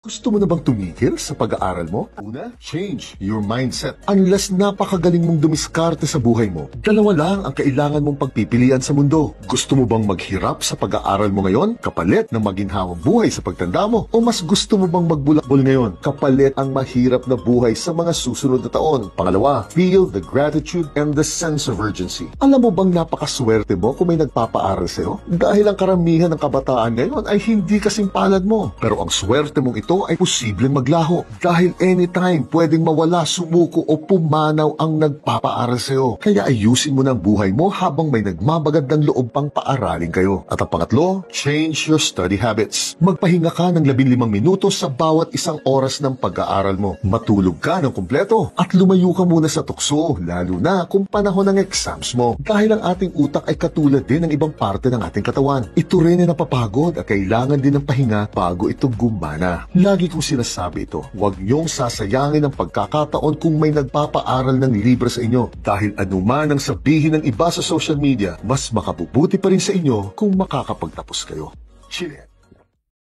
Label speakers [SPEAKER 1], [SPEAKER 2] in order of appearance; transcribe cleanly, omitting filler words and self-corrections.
[SPEAKER 1] Gusto mo na bang tumigil sa pag-aaral mo? Una, change your mindset. Unless napakagaling mong dumiskarte sa buhay mo, dalawa lang ang kailangan mong pagpipilian sa mundo. Gusto mo bang maghirap sa pag-aaral mo ngayon, kapalit ng maginhawang buhay sa pagtanda mo? O mas gusto mo bang magbulakbol ngayon, kapalit ang mahirap na buhay sa mga susunod na taon? Pangalawa, feel the gratitude and the sense of urgency. Alam mo bang napakaswerte mo kung may nagpapaaral sa'yo? Dahil ang karamihan ng kabataan ngayon ay hindi kasing palad mo. Pero ang swerte mong ito ay posibleng maglaho dahil anytime pwedeng mawala, sumuko o pumanaw ang nagpapaaral sa'yo. Kaya ayusin mo ng buhay mo habang may nagmamagad ng loob pang paaralin kayo. At ang pangatlo, change your study habits. Magpahinga ka ng 15 minuto sa bawat isang oras ng pag-aaral mo. Matulog ka ng kumpleto at lumayo ka muna sa tukso, lalo na kung panahon ng exams mo. Dahil ang ating utak ay katulad din ng ibang parte ng ating katawan. Ito rin ay napapagod at kailangan din ng pahinga bago ito gumana. Lagi kong sinasabi ito, huwag niyong sasayangin ang pagkakataon kung may nagpapaaral ng libre sa inyo dahil anuman ang sabihin ng iba sa social media, mas makabubuti pa rin sa inyo kung makakapagtapos kayo. Chill.